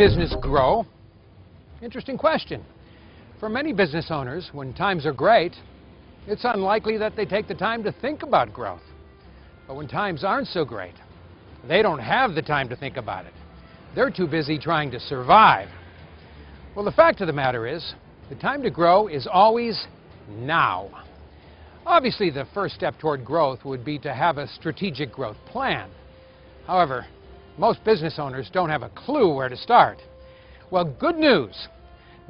business grow? Interesting question. For many business owners, when times are great, it's unlikely that they take the time to think about growth. But when times aren't so great, they don't have the time to think about it. They're too busy trying to survive. Well, the fact of the matter is, the time to grow is always now. Obviously, the first step toward growth would be to have a strategic growth plan. However, most business owners don't have a clue where to start. Well, good news.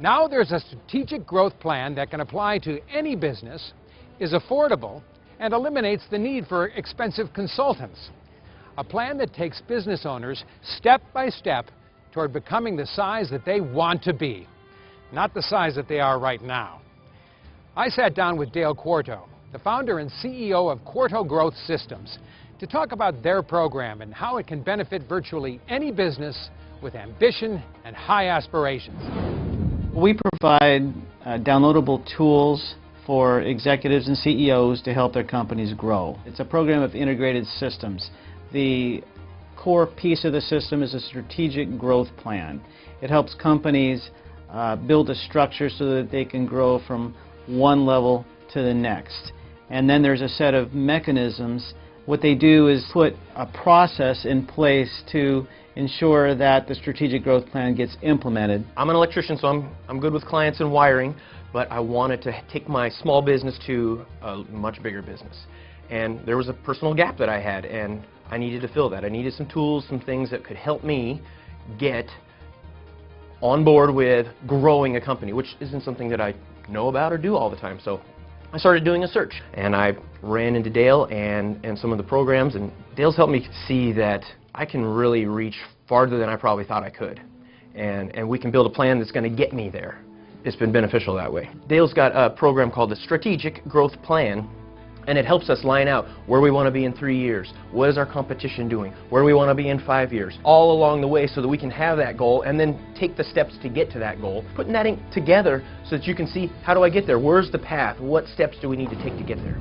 Now there's a strategic growth plan that can apply to any business, is affordable, and eliminates the need for expensive consultants. A plan that takes business owners step by step toward becoming the size that they want to be, not the size that they are right now. I sat down with Dale Quarto, the founder and CEO of Quarto Growth Systems, to talk about their program and how it can benefit virtually any business with ambition and high aspirations. We provide downloadable tools for executives and CEOs to help their companies grow. It's a program of integrated systems. The core piece of the system is a strategic growth plan. It helps companies build a structure so that they can grow from one level to the next. And then there's a set of mechanisms. What they do is put a process in place to ensure that the strategic growth plan gets implemented. I'm an electrician, so I'm good with clients and wiring, but I wanted to take my small business to a much bigger business. And there was a personal gap that I had, and I needed to fill that. I needed some tools, some things that could help me get on board with growing a company, which isn't something that I know about or do all the time. So I started doing a search, and I ran into Dale and some of the programs, and Dale's helped me see that I can really reach farther than I probably thought I could. And we can build a plan that's going to get me there. It's been beneficial that way. Dale's got a program called the Strategic Growth Plan, and it helps us line out where we want to be in 3 years, what is our competition doing, where do we want to be in 5 years, all along the way so that we can have that goal and then take the steps to get to that goal, putting that together so that you can see, how do I get there, where's the path, what steps do we need to take to get there.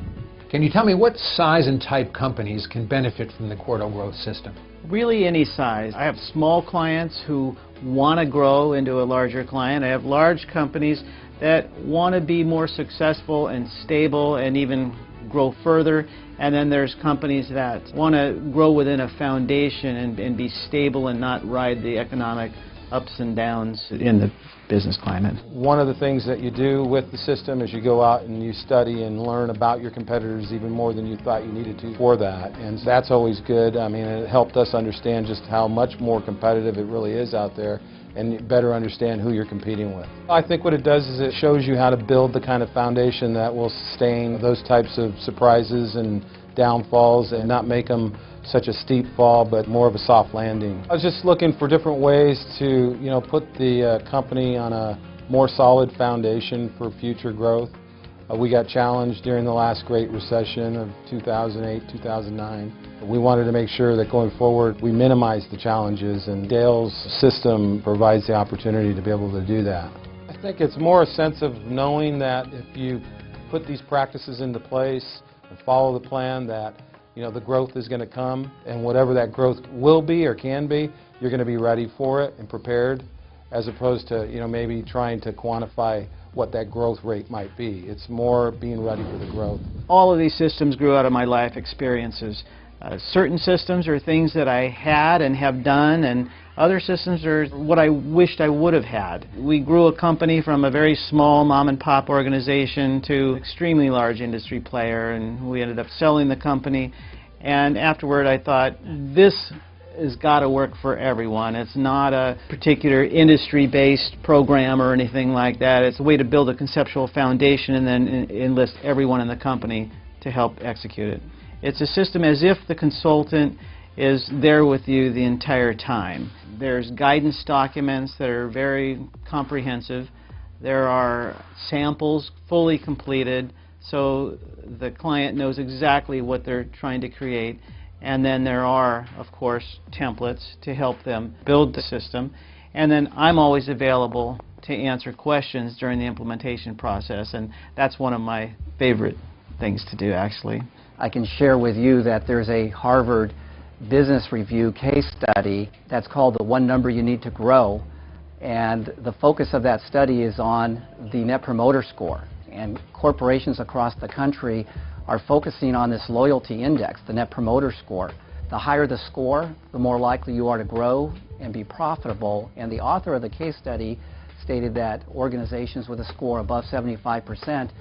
Can you tell me what size and type companies can benefit from the Quarto Growth System? Really any size. I have small clients who want to grow into a larger client. I have large companies that want to be more successful and stable and even grow further. And then there's companies that want to grow within a foundation and be stable and not ride the economic ups and downs in the business climate. One of the things that you do with the system is you go out and you study and learn about your competitors even more than you thought you needed to for that, and that's always good. I mean, it helped us understand just how much more competitive it really is out there and better understand who you're competing with. I think what it does is it shows you how to build the kind of foundation that will sustain those types of surprises and downfalls and not make them such a steep fall, but more of a soft landing. I was just looking for different ways to, put the company on a more solid foundation for future growth. We got challenged during the last Great Recession of 2008, 2009. We wanted to make sure that going forward we minimize the challenges, and Dale's system provides the opportunity to be able to do that. I think it's more a sense of knowing that if you put these practices into place and follow the plan, that the growth is going to come, and whatever that growth will be or can be, you're going to be ready for it and prepared, as opposed to maybe trying to quantify what that growth rate might be. It's more being ready for the growth. All of these systems grew out of my life experiences. Certain systems are things that I had and have done, and other systems are what I wished I would have had. We grew a company from a very small mom-and-pop organization to an extremely large industry player, and we ended up selling the company. And afterward I thought, this has got to work for everyone. It's not a particular industry-based program or anything like that. It's a way to build a conceptual foundation and then enlist everyone in the company to help execute it. It's a system as if the consultant is there with you the entire time. There's guidance documents that are very comprehensive. There are samples fully completed so the client knows exactly what they're trying to create. And then there are, of course, templates to help them build the system. And then I'm always available to answer questions during the implementation process, and that's one of my favorite things to do, actually. I can share with you that there's a Harvard Business Review case study that's called The One Number You Need to Grow, And the focus of that study is on the Net Promoter Score. And corporations across the country are focusing on this loyalty index, the Net Promoter Score. The higher the score, the more likely you are to grow and be profitable. And the author of the case study stated that organizations with a score above 75%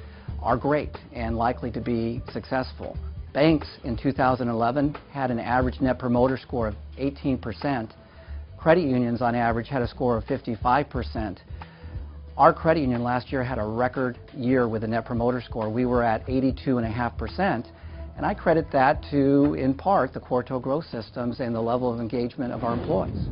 are great and likely to be successful. Banks in 2011 had an average Net Promoter Score of 18%. Credit unions on average had a score of 55%. Our credit union last year had a record year with a Net Promoter Score. We were at 82.5%, and I credit that to, in part, the Quarto growth systems and the level of engagement of our employees.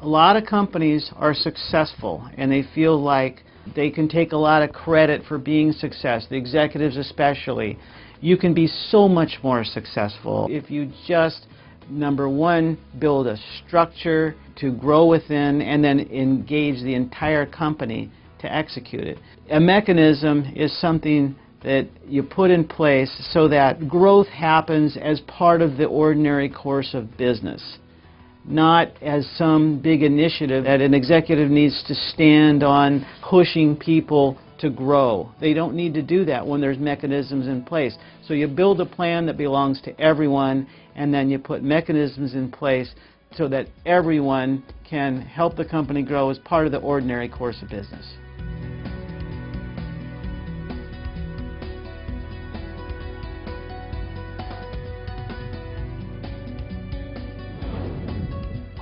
A lot of companies are successful and they feel like they can take a lot of credit for being success, the executives especially. You can be so much more successful if you just, number one, build a structure to grow within and then engage the entire company to execute it. A mechanism is something that you put in place so that growth happens as part of the ordinary course of business, not as some big initiative that an executive needs to stand on pushing people to grow. They don't need to do that when there's mechanisms in place. So you build a plan that belongs to everyone, and then you put mechanisms in place so that everyone can help the company grow as part of the ordinary course of business.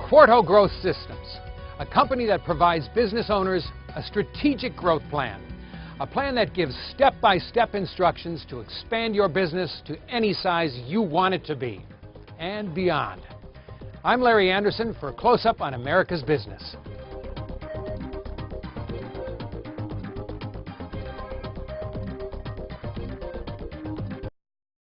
Quarto Growth Systems, a company that provides business owners a strategic growth plan. A plan that gives step-by-step instructions to expand your business to any size you want it to be, and beyond. I'm Larry Anderson for Close Up on America's Business.